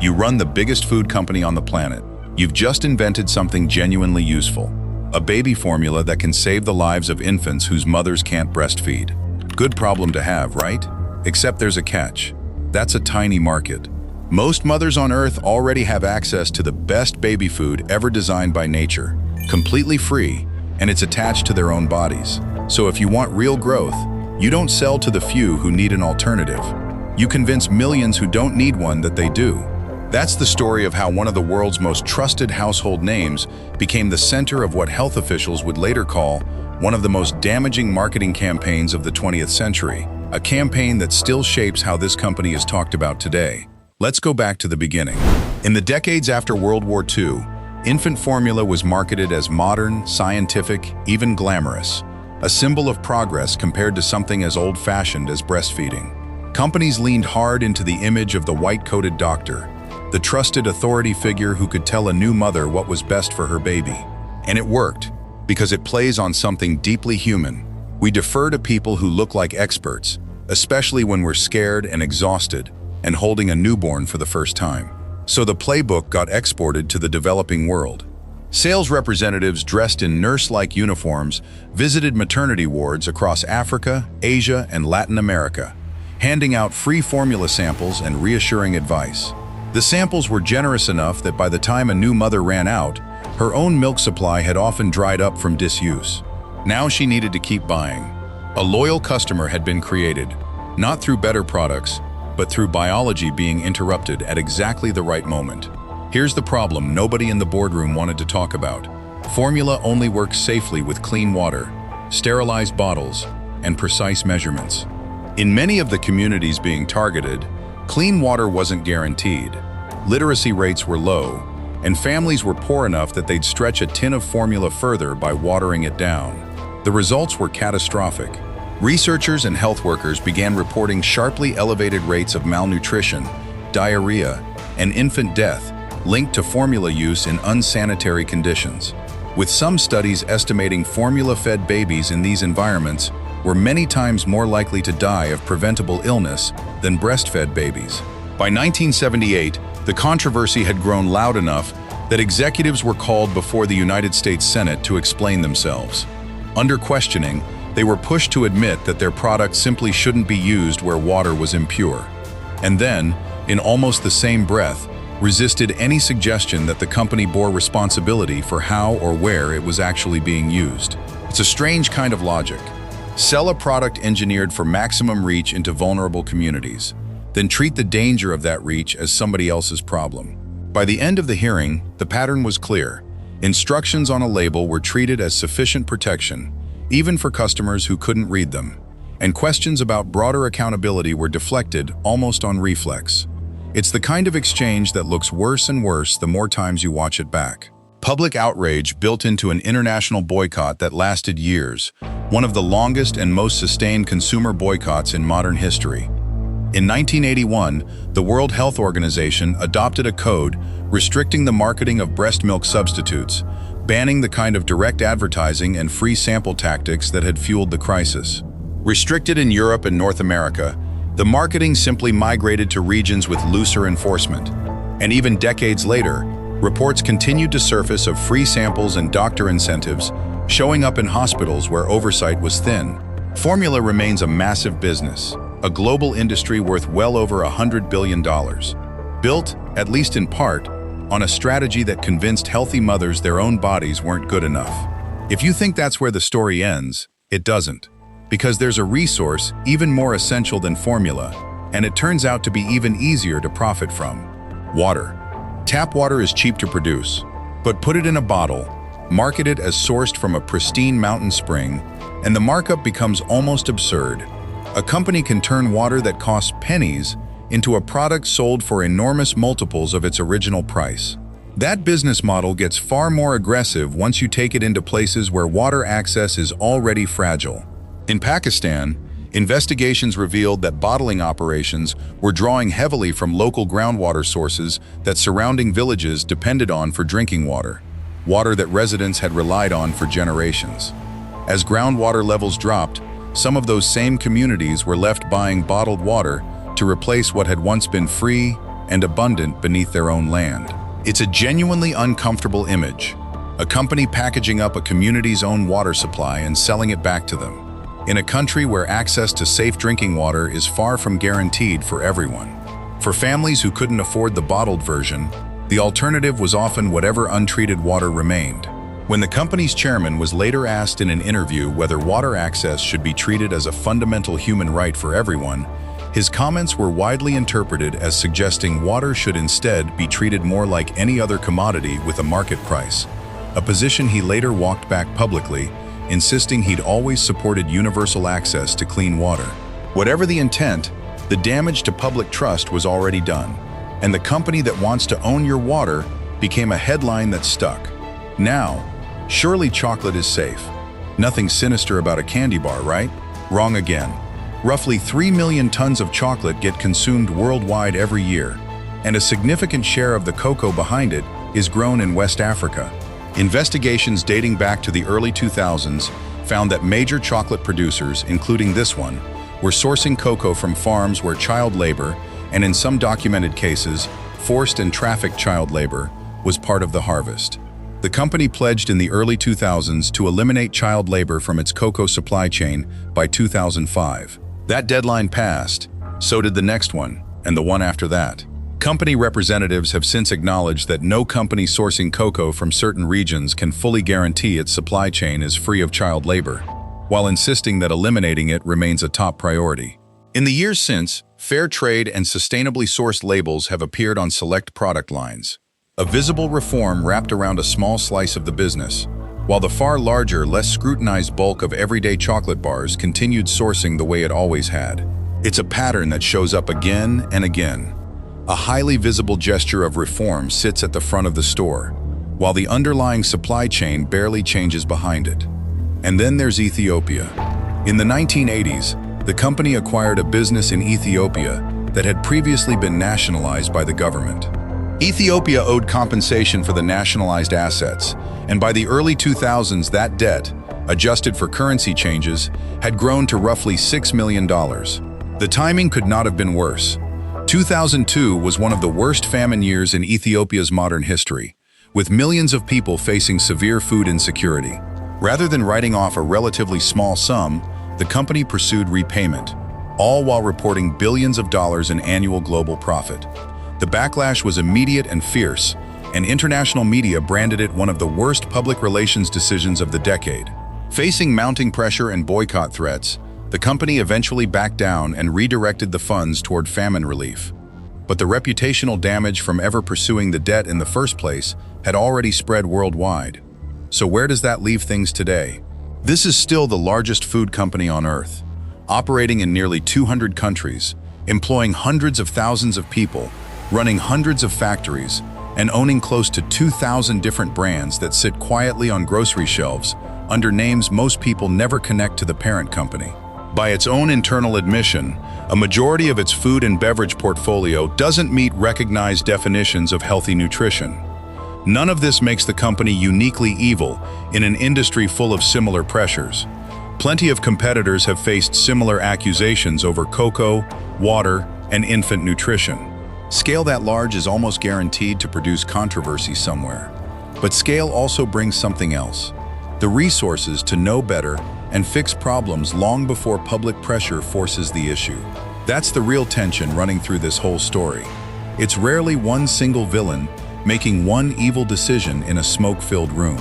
You run the biggest food company on the planet. You've just invented something genuinely useful. A baby formula that can save the lives of infants whose mothers can't breastfeed. Good problem to have, right? Except there's a catch. That's a tiny market. Most mothers on Earth already have access to the best baby food ever designed by nature, completely free, and it's attached to their own bodies. So if you want real growth, you don't sell to the few who need an alternative. You convince millions who don't need one that they do. That's the story of how one of the world's most trusted household names became the center of what health officials would later call one of the most damaging marketing campaigns of the 20th century, a campaign that still shapes how this company is talked about today. Let's go back to the beginning. In the decades after World War II, infant formula was marketed as modern, scientific, even glamorous, a symbol of progress compared to something as old-fashioned as breastfeeding. Companies leaned hard into the image of the white-coated doctor, the trusted authority figure who could tell a new mother what was best for her baby. And it worked, because it plays on something deeply human. We defer to people who look like experts, especially when we're scared and exhausted and holding a newborn for the first time. So the playbook got exported to the developing world. Sales representatives dressed in nurse-like uniforms visited maternity wards across Africa, Asia, and Latin America, handing out free formula samples and reassuring advice. The samples were generous enough that by the time a new mother ran out, her own milk supply had often dried up from disuse. Now she needed to keep buying. A loyal customer had been created, not through better products, but through biology being interrupted at exactly the right moment. Here's the problem nobody in the boardroom wanted to talk about. Formula only works safely with clean water, sterilized bottles, and precise measurements. In many of the communities being targeted, clean water wasn't guaranteed. Literacy rates were low, and families were poor enough that they'd stretch a tin of formula further by watering it down. The results were catastrophic. Researchers and health workers began reporting sharply elevated rates of malnutrition, diarrhea, and infant death linked to formula use in unsanitary conditions, with some studies estimating formula-fed babies in these environments were many times more likely to die of preventable illness than breastfed babies. By 1978, the controversy had grown loud enough that executives were called before the United States Senate to explain themselves. Under questioning, they were pushed to admit that their product simply shouldn't be used where water was impure. And then, in almost the same breath, resisted any suggestion that the company bore responsibility for how or where it was actually being used. It's a strange kind of logic. Sell a product engineered for maximum reach into vulnerable communities, then treat the danger of that reach as somebody else's problem. By the end of the hearing, the pattern was clear. Instructions on a label were treated as sufficient protection, even for customers who couldn't read them, and questions about broader accountability were deflected almost on reflex. It's the kind of exchange that looks worse and worse the more times you watch it back. Public outrage built into an international boycott that lasted years, one of the longest and most sustained consumer boycotts in modern history. In 1981, the World Health Organization adopted a code restricting the marketing of breast milk substitutes, banning the kind of direct advertising and free sample tactics that had fueled the crisis. Restricted in Europe and North America, the marketing simply migrated to regions with looser enforcement. And even decades later, reports continued to surface of free samples and doctor incentives showing up in hospitals where oversight was thin. Formula remains a massive business, a global industry worth well over $100 billion, built, at least in part, on a strategy that convinced healthy mothers their own bodies weren't good enough. If you think that's where the story ends, it doesn't. Because there's a resource even more essential than formula, and it turns out to be even easier to profit from: water. Tap water is cheap to produce, but put it in a bottle, market it as sourced from a pristine mountain spring, and the markup becomes almost absurd. A company can turn water that costs pennies into a product sold for enormous multiples of its original price. That business model gets far more aggressive once you take it into places where water access is already fragile. In Pakistan, investigations revealed that bottling operations were drawing heavily from local groundwater sources that surrounding villages depended on for drinking water, water that residents had relied on for generations. As groundwater levels dropped, some of those same communities were left buying bottled water to replace what had once been free, and abundant beneath their own land. It's a genuinely uncomfortable image. A company packaging up a community's own water supply and selling it back to them, in a country where access to safe drinking water is far from guaranteed for everyone. For families who couldn't afford the bottled version, the alternative was often whatever untreated water remained. When the company's chairman was later asked in an interview whether water access should be treated as a fundamental human right for everyone, his comments were widely interpreted as suggesting water should instead be treated more like any other commodity with a market price, a position he later walked back publicly, insisting he'd always supported universal access to clean water. Whatever the intent, the damage to public trust was already done, and the company that wants to own your water became a headline that stuck. Now, surely chocolate is safe. Nothing sinister about a candy bar, right? Wrong again. Roughly 3 million tons of chocolate get consumed worldwide every year, and a significant share of the cocoa behind it is grown in West Africa. Investigations dating back to the early 2000s found that major chocolate producers, including this one, were sourcing cocoa from farms where child labor, and in some documented cases, forced and trafficked child labor, was part of the harvest. The company pledged in the early 2000s to eliminate child labor from its cocoa supply chain by 2005. That deadline passed, so did the next one, and the one after that. Company representatives have since acknowledged that no company sourcing cocoa from certain regions can fully guarantee its supply chain is free of child labor, while insisting that eliminating it remains a top priority. In the years since, fair trade and sustainably sourced labels have appeared on select product lines, a visible reform wrapped around a small slice of the business, while the far larger, less scrutinized bulk of everyday chocolate bars continued sourcing the way it always had. It's a pattern that shows up again and again. A highly visible gesture of reform sits at the front of the store, while the underlying supply chain barely changes behind it. And then there's Ethiopia. In the 1980s, the company acquired a business in Ethiopia that had previously been nationalized by the government. Ethiopia owed compensation for the nationalized assets, and by the early 2000s that debt, adjusted for currency changes, had grown to roughly $6 million. The timing could not have been worse. 2002 was one of the worst famine years in Ethiopia's modern history, with millions of people facing severe food insecurity. Rather than writing off a relatively small sum, the company pursued repayment, all while reporting billions of dollars in annual global profit. The backlash was immediate and fierce, and international media branded it one of the worst public relations decisions of the decade. Facing mounting pressure and boycott threats, the company eventually backed down and redirected the funds toward famine relief. But the reputational damage from ever pursuing the debt in the first place had already spread worldwide. So where does that leave things today? This is still the largest food company on Earth, operating in nearly 200 countries, employing hundreds of thousands of people, running hundreds of factories, and owning close to 2,000 different brands that sit quietly on grocery shelves under names most people never connect to the parent company. By its own internal admission, a majority of its food and beverage portfolio doesn't meet recognized definitions of healthy nutrition. None of this makes the company uniquely evil in an industry full of similar pressures. Plenty of competitors have faced similar accusations over cocoa, water, and infant nutrition. Scale that large is almost guaranteed to produce controversy somewhere. But scale also brings something else: the resources to know better and fix problems long before public pressure forces the issue. That's the real tension running through this whole story. It's rarely one single villain making one evil decision in a smoke-filled room.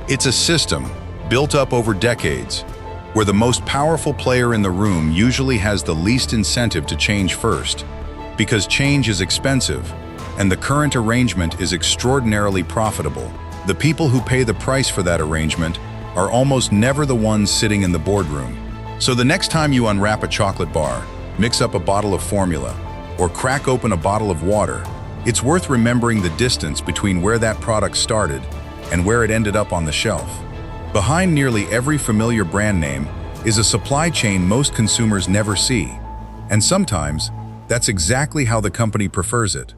It's a system built up over decades, where the most powerful player in the room usually has the least incentive to change first, because change is expensive, and the current arrangement is extraordinarily profitable. The people who pay the price for that arrangement are almost never the ones sitting in the boardroom. So the next time you unwrap a chocolate bar, mix up a bottle of formula, or crack open a bottle of water, it's worth remembering the distance between where that product started and where it ended up on the shelf. Behind nearly every familiar brand name is a supply chain most consumers never see, and sometimes that's exactly how the company prefers it.